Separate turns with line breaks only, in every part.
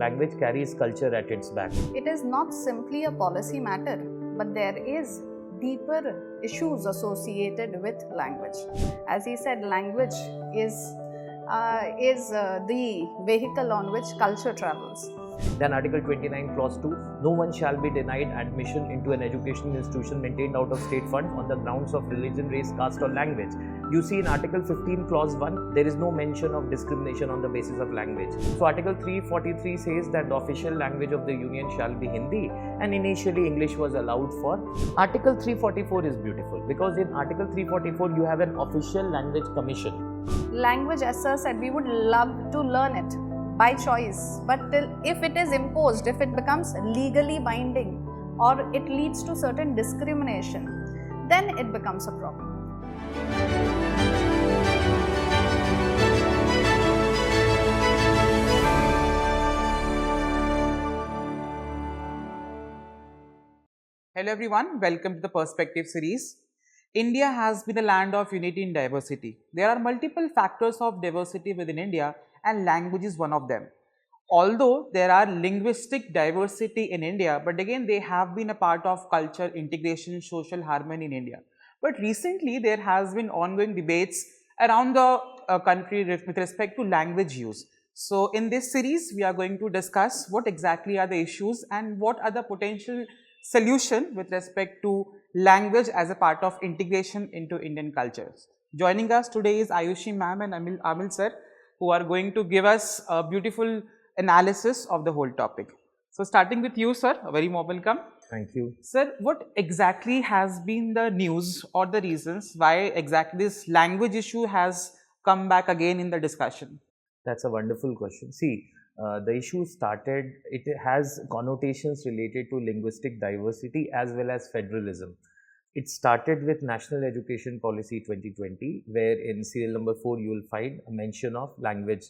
language carries culture at its back.
It is not simply a policy matter, but there is deeper issues associated with language. As he said, language is the vehicle on which culture travels.
Then Article 29 Clause 2, no one shall be denied admission into an educational institution maintained out of state funds on the grounds of religion, race, caste or language. You see in Article 15 Clause 1, there is no mention of discrimination on the basis of language. So Article 343 says that the official language of the Union shall be Hindi, and initially English was allowed for. Article 344 is beautiful because in Article 344 you have an official language commission.
Language, as sir said, we would love to learn it by choice, but if it is imposed, if it becomes legally binding or it leads to certain discrimination, then it becomes a problem.
Hello everyone, welcome to the Perspective series. India has been a land of unity in diversity. There are multiple factors of diversity within India and language is one of them. Although there are linguistic diversity in India, but again they have been a part of culture, integration, social harmony in India. But recently there has been ongoing debates around the country with respect to language use. So in this series we are going to discuss what exactly are the issues and what are the potential solution with respect to language as a part of integration into Indian cultures. Joining us today is Ayushi ma'am and Amil sir, who are going to give us a beautiful analysis of the whole topic. So starting with you sir, a very warm welcome.
Thank you.
Sir, what exactly has been the news or the reasons why exactly this language issue has come back again in the discussion?
That's a wonderful question. See, the issue started, it has connotations related to linguistic diversity as well as federalism. It started with National Education Policy 2020, where in serial number 4 you will find a mention of language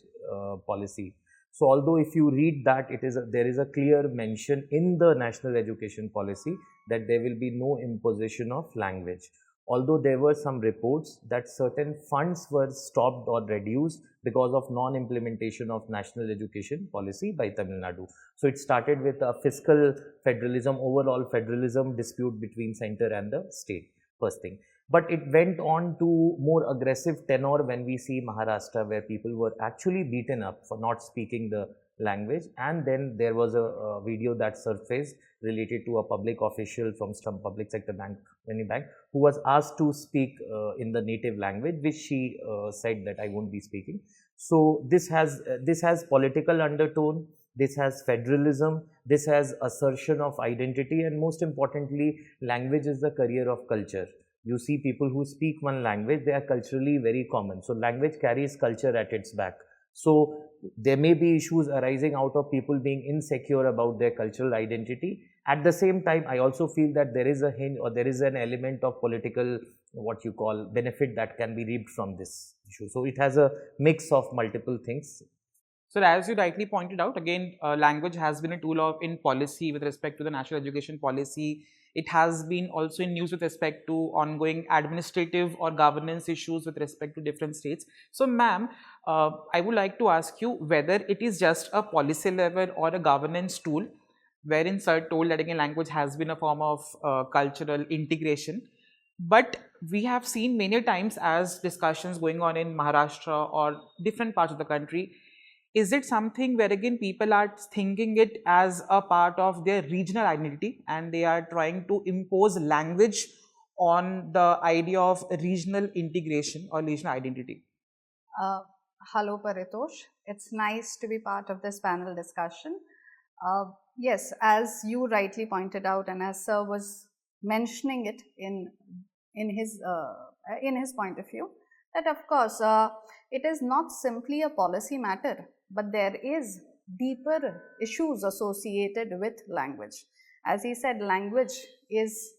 policy. So although if you read that, there is a clear mention in the National Education Policy that there will be no imposition of language. Although there were some reports that certain funds were stopped or reduced because of non-implementation of National Education Policy by Tamil Nadu. So it started with a fiscal federalism, overall federalism dispute between center and the state, first thing. But it went on to more aggressive tenor when we see Maharashtra, where people were actually beaten up for not speaking the language. And then there was a video that surfaced related to a public official from some public sector bank, who was asked to speak in the native language, which she said that I won't be speaking. So this has political undertone, this has federalism, this has assertion of identity, and most importantly, language is the career of culture. You see people who speak one language, they are culturally very common. So language carries culture at its back. So there may be issues arising out of people being insecure about their cultural identity. At the same time, I also feel that there is a hint or there is an element of political, what you call, benefit that can be reaped from this issue. So it has a mix of multiple things.
So as you rightly pointed out, again, language has been a tool in policy with respect to the national education policy. It has been also in news with respect to ongoing administrative or governance issues with respect to different states. So ma'am, I would like to ask you whether it is just a policy level or a governance tool, wherein sir told that again language has been a form of cultural integration. But we have seen many times as discussions going on in Maharashtra or different parts of the country, is it something where again people are thinking it as a part of their regional identity and they are trying to impose language on the idea of regional integration or regional identity?
Hello Paritosh, it's nice to be part of this panel discussion. Yes, as you rightly pointed out and as sir was mentioning it in his point of view, that of course it is not simply a policy matter, but there is deeper issues associated with language. As he said, language is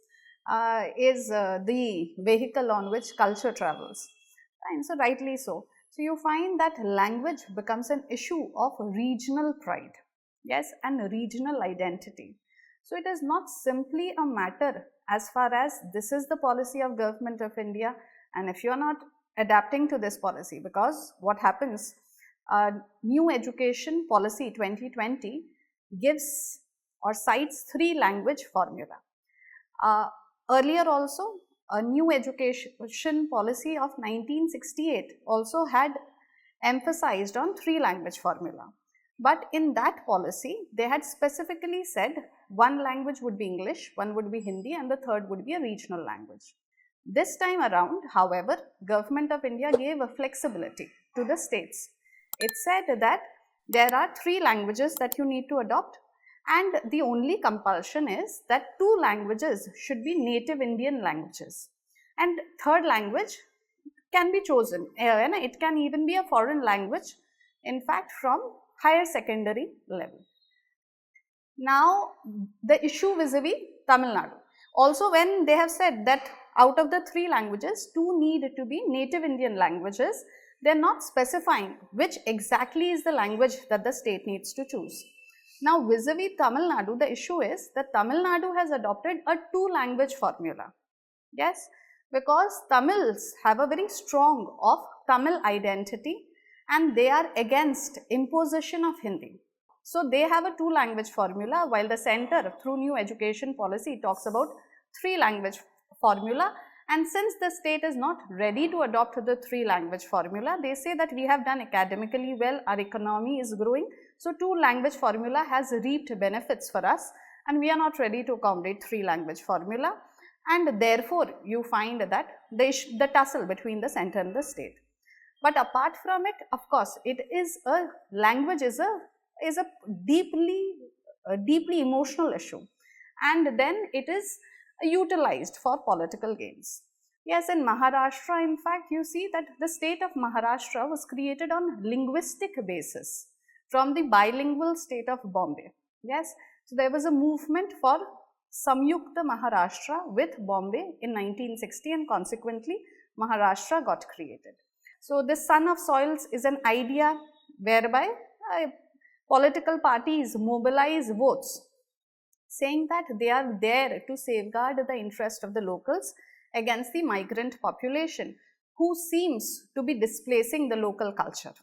the vehicle on which culture travels, and so rightly so. So you find that language becomes an issue of regional pride, yes, and regional identity. So it is not simply a matter as far as this is the policy of Government of India, and if you are not adapting to this policy, because what happens, New Education Policy 2020 gives or cites 3 language formula. Earlier also, a new education policy of 1968 also had emphasized on 3 language formula. But in that policy, they had specifically said one language would be English, one would be Hindi, and the third would be a regional language. This time around, however, Government of India gave a flexibility to the states. It said that there are 3 languages that you need to adopt, and the only compulsion is that 2 languages should be native Indian languages, and third language can be chosen. It can even be a foreign language, in fact from higher secondary level. Now the issue vis-a-vis Tamil Nadu. Also, when they have said that out of the 3 languages, 2 need to be native Indian languages, they are not specifying which exactly is the language that the state needs to choose. Now vis-a-vis Tamil Nadu, the issue is that Tamil Nadu has adopted a 2 language formula. Yes, because Tamils have a very strong of Tamil identity and they are against imposition of Hindi. So they have a 2 language formula, while the center through new education policy talks about 3 language formula. And since the state is not ready to adopt the 3 language formula, they say that we have done academically well, our economy is growing, so 2 language formula has reaped benefits for us and we are not ready to accommodate 3 language formula, and therefore you find that the tussle between the center and the state. But apart from it, of course, it is a language is a deeply emotional issue, and then it is utilized for political gains. Yes, in Maharashtra, in fact, you see that the state of Maharashtra was created on linguistic basis from the bilingual state of Bombay. Yes, so there was a movement for Samyukta Maharashtra with Bombay in 1960, and consequently Maharashtra got created. So this son of soils is an idea whereby political parties mobilize votes, saying that they are there to safeguard the interest of the locals against the migrant population who seems to be displacing the local culture,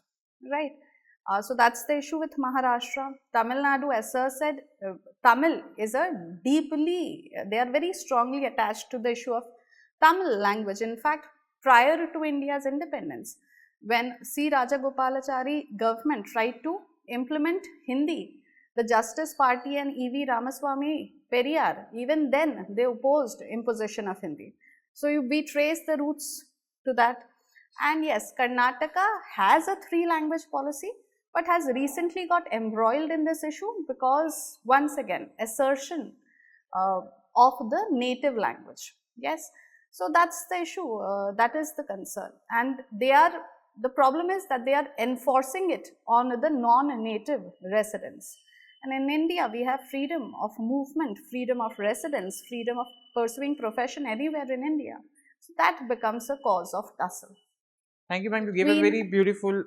right? So that's the issue with Maharashtra. Tamil Nadu, as Sir said, Tamil is they are very strongly attached to the issue of Tamil language. In fact, prior to India's independence, when C. Rajagopalachari government tried to implement Hindi, the Justice Party and E.V. Ramaswamy Periyar, even then they opposed imposition of Hindi. So we trace the roots to that. And yes, Karnataka has a 3 language policy, but has recently got embroiled in this issue because, once again, assertion of the native language. Yes, so that's the issue, that is the concern, and the problem is that they are enforcing it on the non-native residents. And in India, we have freedom of movement, freedom of residence, freedom of pursuing profession anywhere in India. So that becomes a cause of tussle.
Thank you, ma'am. You gave a very beautiful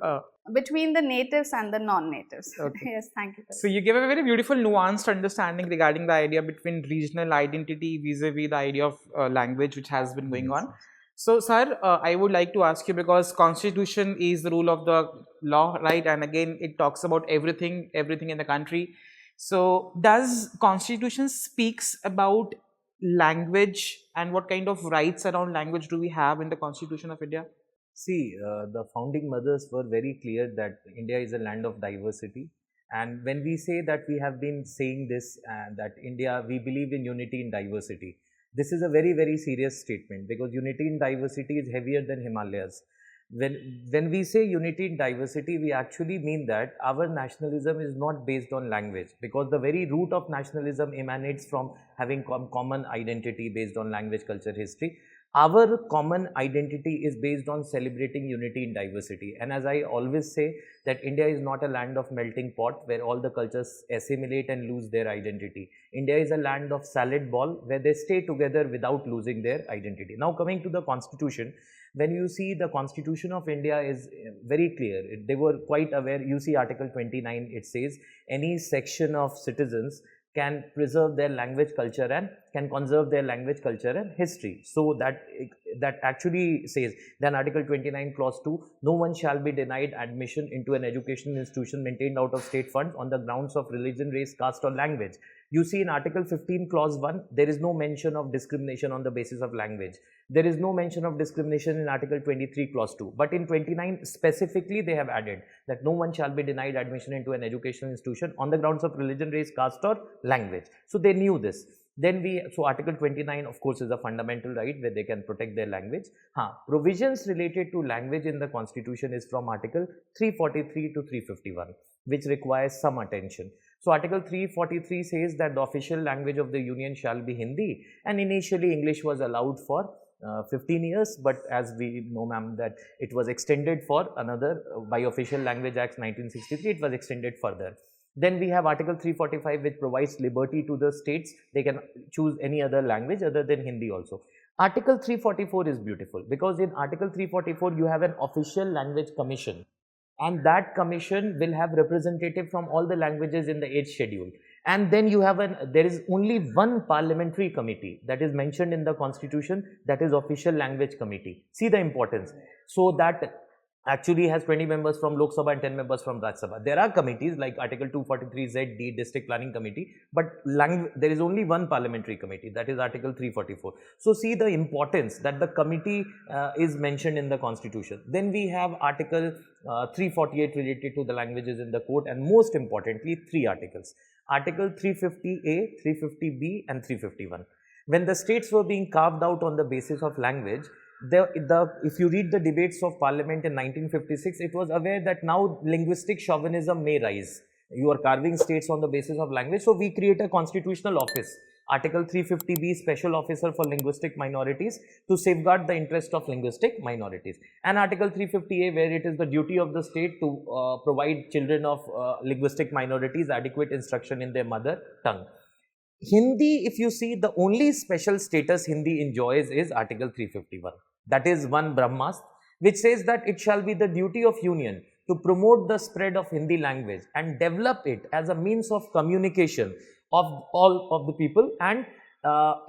between the natives and the non-natives. Okay. Yes, thank you.
So you gave a very beautiful nuanced understanding regarding the idea between regional identity vis-a-vis the idea of language which has been going on. So, sir, I would like to ask you, because constitution is the rule of the law, right? And again, it talks about everything in the country. So, does constitution speaks about language, and what kind of rights around language do we have in the Constitution of India?
See, the founding mothers were very clear that India is a land of diversity. And when we say that, we have been saying this, that India, we believe in unity in diversity. This is a very, very serious statement, because unity in diversity is heavier than Himalayas. When we say unity in diversity, we actually mean that our nationalism is not based on language, because the very root of nationalism emanates from having common identity based on language, culture, history. Our common identity is based on celebrating unity in diversity. And as I always say, that India is not a land of melting pot where all the cultures assimilate and lose their identity. India is a land of salad ball where they stay together without losing their identity. Now, coming to the constitution, when you see the Constitution of India is very clear. They were quite aware. You see Article 29, it says any section of citizens can preserve their language, culture, and can conserve their language, culture, and history. So that that actually says, then Article 29 Clause 2, no one shall be denied admission into an educational institution maintained out of state funds on the grounds of religion, race, caste or language. You see in Article 15 Clause 1, there is no mention of discrimination on the basis of language. There is no mention of discrimination in Article 23 Clause 2. But in 29 specifically they have added that no one shall be denied admission into an educational institution on the grounds of religion, race, caste or language. So they knew this. Then so Article 29 of course is a fundamental right where they can protect their language. Provisions related to language in the constitution is from Article 343 to 351, which requires some attention. So Article 343 says that the official language of the union shall be Hindi, and initially English was allowed for 15 years, but as we know, ma'am, that it was extended for another by Official Language Act 1963, it was extended further. Then we have Article 345, which provides liberty to the states. They can choose any other language other than Hindi also. Article 344 is beautiful because in Article 344 you have an official language commission, and that commission will have representative from all the languages in the 8th schedule. And then you have there is only one parliamentary committee that is mentioned in the constitution, that is Official Language Committee. See the importance. So that actually has 20 members from Lok Sabha and 10 members from Raj Sabha. There are committees like Article 243Z, District Planning Committee, but there is only one parliamentary committee, that is Article 344. So see the importance that the committee is mentioned in the constitution. Then we have Article 348 related to the languages in the court, and most importantly 3 articles. Article 350A, 350B and 351. When the states were being carved out on the basis of language, if you read the debates of Parliament in 1956, it was aware that now linguistic chauvinism may rise. You are carving states on the basis of language, so we create a constitutional office, Article 350B, Special Officer for Linguistic Minorities, to safeguard the interest of linguistic minorities, and Article 350A, where it is the duty of the state to provide children of linguistic minorities adequate instruction in their mother tongue. Hindi, if you see, the only special status Hindi enjoys is Article 351. That is one Brahmastra, which says that it shall be the duty of union to promote the spread of Hindi language and develop it as a means of communication of all of the people, and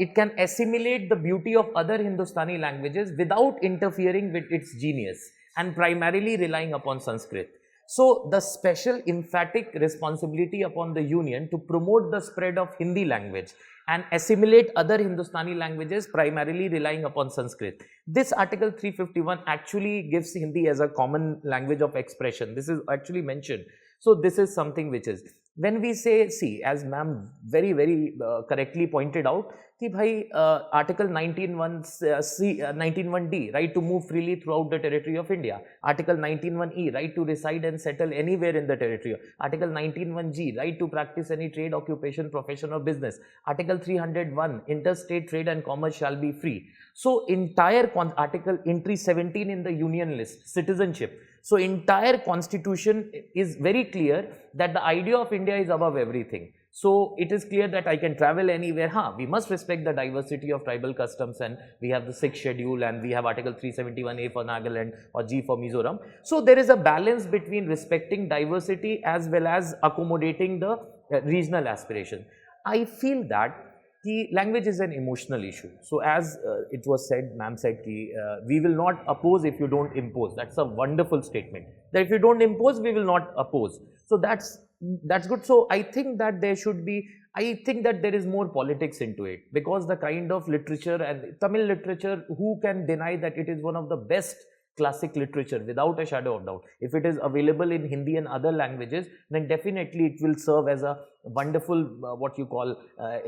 it can assimilate the beauty of other Hindustani languages without interfering with its genius and primarily relying upon Sanskrit. So the special emphatic responsibility upon the union to promote the spread of Hindi language and assimilate other Hindustani languages primarily relying upon Sanskrit. This Article 351 actually gives Hindi as a common language of expression. This is actually mentioned. So this is something which is, when we say, see, as ma'am very correctly pointed out, कि भाई Article 19(1)(d), right to move freely throughout the territory of India. Article 19(1)(e), right to reside and settle anywhere in the territory. Article 19(1)(g), right to practice any trade, occupation, profession or business. Article 301, interstate trade and commerce shall be free. So entire article, entry 17 in the union list, citizenship. So entire constitution is very clear that the idea of India is above everything. So it is clear that I can travel anywhere. We must respect the diversity of tribal customs, and we have the 6th schedule, and we have Article 371A for Nagaland or G for Mizoram. So there is a balance between respecting diversity as well as accommodating the regional aspiration. I feel that the language is an emotional issue. So as it was said, ma'am said, we will not oppose if you don't impose. That's a wonderful statement. That if you don't impose, we will not oppose. So that's good. So I think that there should be, I think that there is more politics into it, because the kind of literature and Tamil literature, who can deny that it is one of the best classic literature without a shadow of doubt. If it is available in Hindi and other languages, then definitely it will serve as a wonderful what you call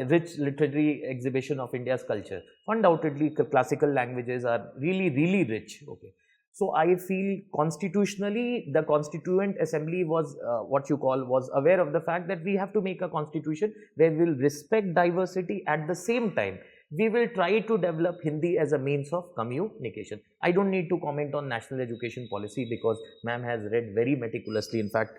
rich literary exhibition of India's culture. Undoubtedly classical languages are really rich. Okay. So I feel constitutionally the Constituent Assembly was was aware of the fact that we have to make a constitution where we will respect diversity. At the same time, we will try to develop Hindi as a means of communication. I don't need to comment on national education policy because ma'am has read very meticulously. In fact,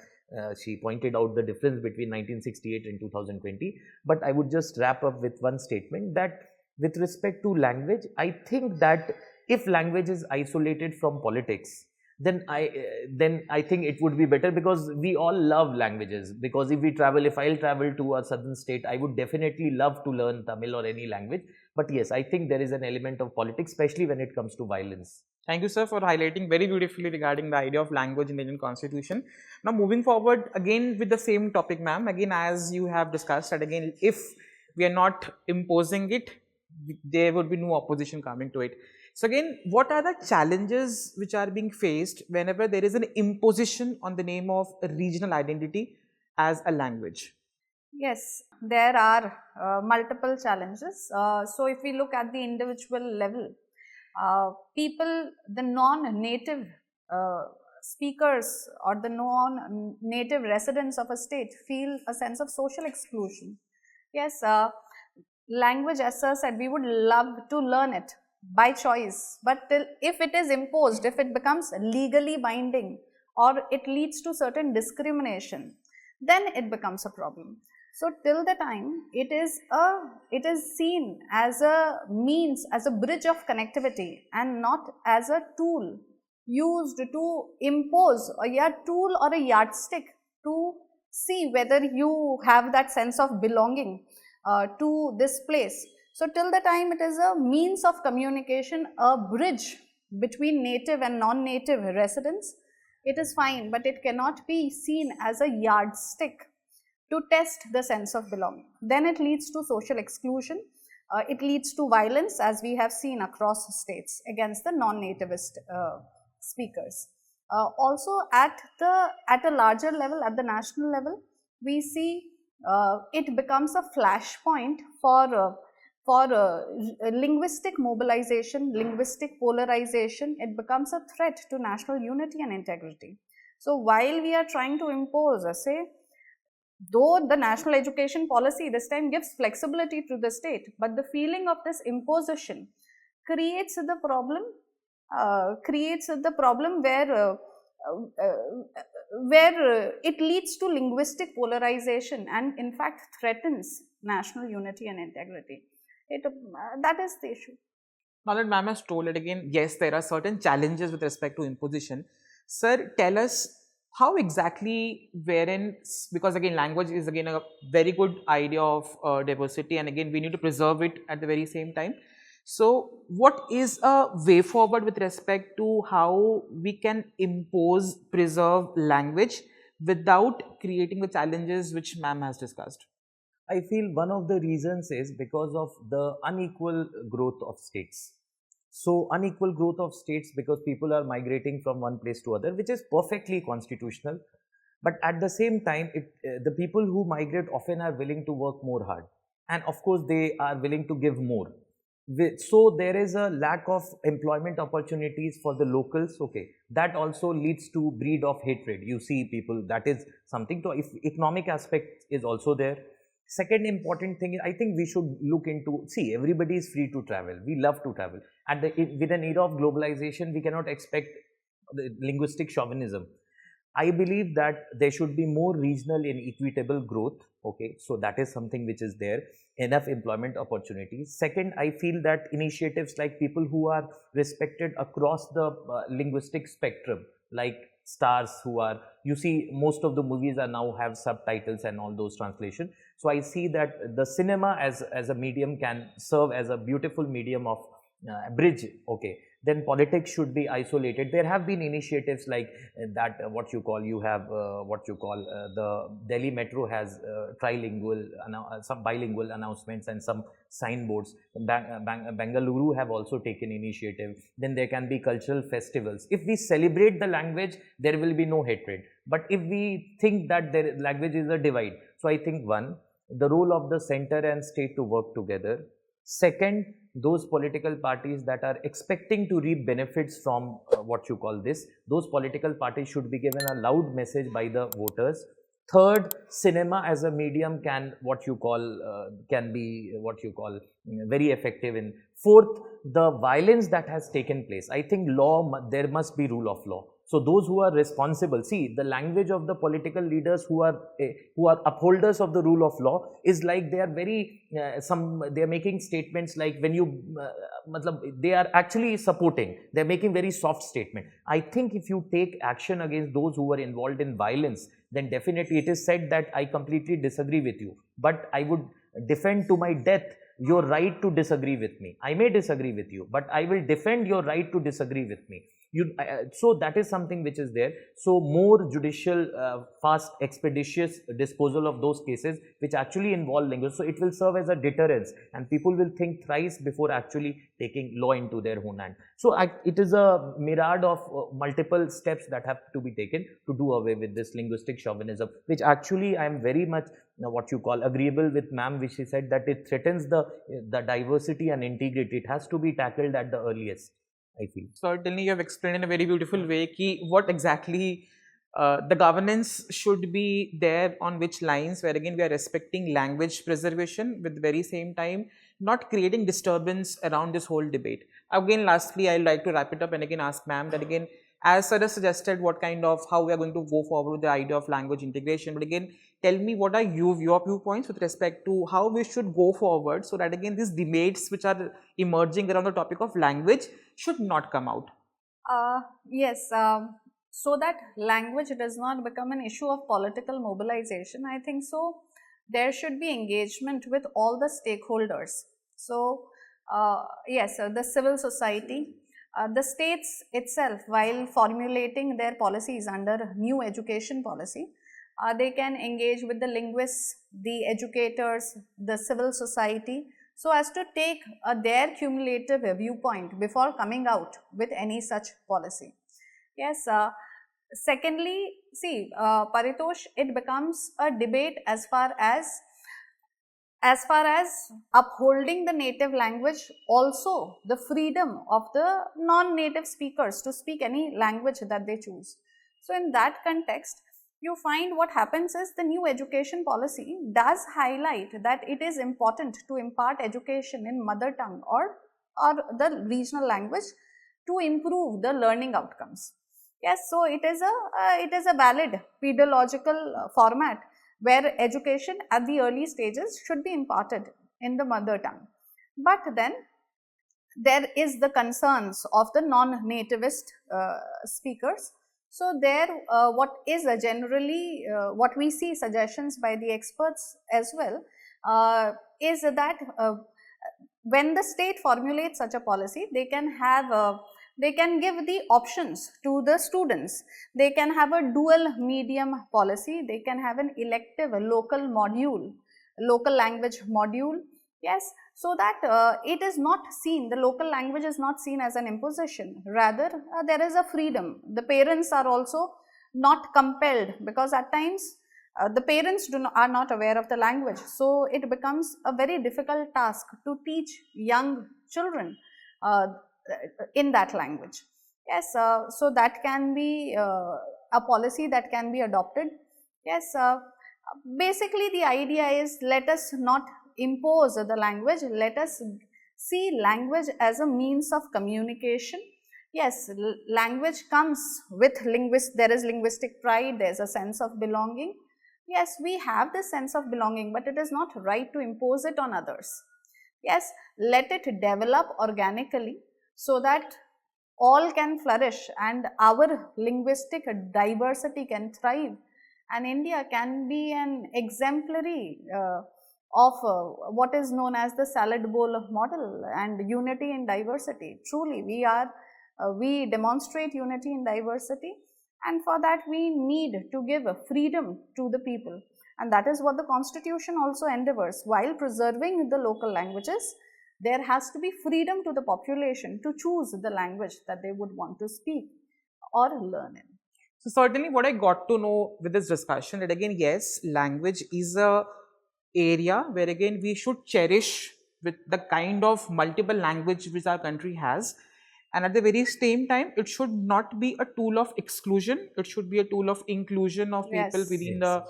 she pointed out the difference between 1968 and 2020. But I would just wrap up with one statement that with respect to language, I think that if language is isolated from politics, then I think it would be better, because we all love languages. Because if I'll travel to a southern state, I would definitely love to learn Tamil or any language. But yes, I think there is an element of politics, especially when it comes to violence.
Thank you, sir, for highlighting very beautifully regarding the idea of language in the Indian Constitution. Now, moving forward again with the same topic, ma'am, again, as you have discussed, that again, if we are not imposing it, there would be no opposition coming to it. So again, what are the challenges which are being faced whenever there is an imposition on the name of a regional identity as a language?
Yes, there are multiple challenges. So if we look at the individual level, people, the non-native speakers or the non-native residents of a state feel a sense of social exclusion. Yes, language, as sir said, we would love to learn it by choice, but if it is imposed, if it becomes legally binding or it leads to certain discrimination, then it becomes a problem. So till the time it is seen as a means, as a bridge of connectivity and not as a tool used to impose, a tool or a yardstick to see whether you have that sense of belonging to this place. So till the time it is a means of communication, a bridge between native and non-native residents, it is fine, but it cannot be seen as a yardstick to test the sense of belonging. Then it leads to social exclusion, it leads to violence, as we have seen across states against the non-nativist speakers. Also at a larger level, at the national level, we see it becomes a flashpoint for linguistic mobilization, linguistic polarization. It becomes a threat to national unity and integrity. So while we are trying to impose, though the national education policy this time gives flexibility to the state, but the feeling of this imposition creates the problem where it leads to linguistic polarization and in fact threatens national unity and integrity. That is the issue.
Now that ma'am has told it again, yes, there are certain challenges with respect to imposition. Sir, tell us how exactly, wherein, because again language is again a very good idea of diversity, and again we need to preserve it at the very same time. So what is a way forward with respect to how we can impose, preserve language without creating the challenges which ma'am has discussed?
I feel one of the reasons is because of the unequal growth of states. So unequal growth of states because people are migrating from one place to other, which is perfectly constitutional. But at the same time, the people who migrate often are willing to work more hard. And of course, they are willing to give more. So there is a lack of employment opportunities for the locals. Okay, that also leads to breed of hatred. You see people, that is something to, if economic aspect is also there. Second important thing is, I think we should look into, see, everybody is free to travel. We love to travel. With an era of globalization, we cannot expect the linguistic chauvinism. I believe that there should be more regional and equitable growth. Okay, so that is something which is there. Enough employment opportunities. Second, I feel that initiatives like people who are respected across the linguistic spectrum, like stars who are, you see, most of the movies are now have subtitles and all those translation. So I see that the cinema as a medium can serve as a beautiful medium of bridge. Okay, then politics should be isolated. There have been initiatives like that, what you call, you have the Delhi Metro has trilingual, some bilingual announcements and some signboards. Bengaluru have also taken initiative. Then there can be cultural festivals. If we celebrate the language, there will be no hatred. But if we think that language is a divide, so I think one, the role of the center and state to work together. Second, those political parties that are expecting to reap benefits from those political parties should be given a loud message by the voters. Third, cinema as a medium can be very effective in. Fourth, the violence that has taken place. I think there must be rule of law. So those who are responsible, see, the language of the political leaders who are upholders of the rule of law is like they are very they are making statements like when you they are actually supporting, they are making very soft statement. I think if you take action against those who are involved in violence, then definitely it is said that I completely disagree with you, but I would defend to my death your right to disagree with me. I may disagree with you, but I will defend your right to disagree with me. So that is something which is there. So more judicial, fast, expeditious disposal of those cases which actually involve language. So it will serve as a deterrence, and people will think thrice before actually taking law into their own hand. So it is a myriad of multiple steps that have to be taken to do away with this linguistic chauvinism, which actually I am very much what you call agreeable with ma'am, which she said that it threatens the diversity and integrity. It has to be tackled at the earliest, I feel.
Certainly, you have explained in a very beautiful way what exactly the governance should be there, on which lines, where again we are respecting language preservation with the very same time not creating disturbance around this whole debate. Again, lastly, I'd like to wrap it up and again ask ma'am that again, as sir has suggested, what kind of, how we are going to go forward with the idea of language integration, but again, tell me what are your viewpoints with respect to how we should go forward, so that again these debates which are emerging around the topic of language should not come out.
Yes, so that language does not become an issue of political mobilization, I think so there should be engagement with all the stakeholders. So yes, the civil society, the states itself, while formulating their policies under new education policy, they can engage with the linguists, the educators, the civil society, so as to take their cumulative viewpoint before coming out with any such policy. Yes. Secondly, see, Paritosh, it becomes a debate as far as upholding the native language, also the freedom of the non-native speakers to speak any language that they choose. So in that context, you find what happens is the new education policy does highlight that it is important to impart education in mother tongue or the regional language to improve the learning outcomes. Yes, so it is a valid pedagogical format where education at the early stages should be imparted in the mother tongue. But then there is the concerns of the non-nativist speakers. So there what is generally what we see suggestions by the experts as well is that when the state formulates such a policy, they can have they can give the options to the students. They can have a dual medium policy. They can have an elective local module, local language module. Yes, so that it is not seen, the local language is not seen as an imposition. Rather, there is a freedom. The parents are also not compelled, because at times the parents are not aware of the language. So it becomes a very difficult task to teach young children in that language. Yes, so that can be a policy that can be adopted. Yes, basically the idea is, let us not impose the language, let us see language as a means of communication. Yes, language comes with there is linguistic pride, there is a sense of belonging. Yes, we have this sense of belonging, but it is not right to impose it on others. Yes, let it develop organically, so that all can flourish and our linguistic diversity can thrive, and India can be an exemplary of what is known as the salad bowl model and unity in diversity. Truly, we demonstrate unity in diversity, and for that we need to give freedom to the people, and that is what the Constitution also endeavors. While preserving the local languages, there has to be freedom to the population to choose the language that they would want to speak or learn in.
So certainly what I got to know with this discussion, that again, yes, language is a area where again we should cherish with the kind of multiple language which our country has, and at the very same time it should not be a tool of exclusion, it should be a tool of inclusion of people within the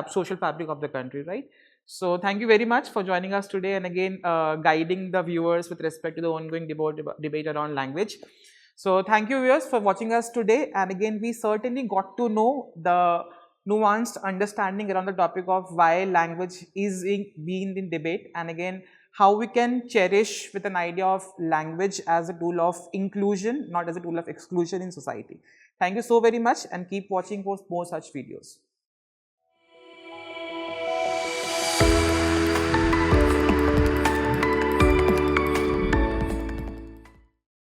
social fabric of the country, right? So thank you very much for joining us today, and again guiding the viewers with respect to the ongoing debate around language. So thank you viewers for watching us today, and again we certainly got to know the nuanced understanding around the topic of why language is being in debate, and again how we can cherish with an idea of language as a tool of inclusion, not as a tool of exclusion in society. Thank you so very much, and keep watching for more such videos.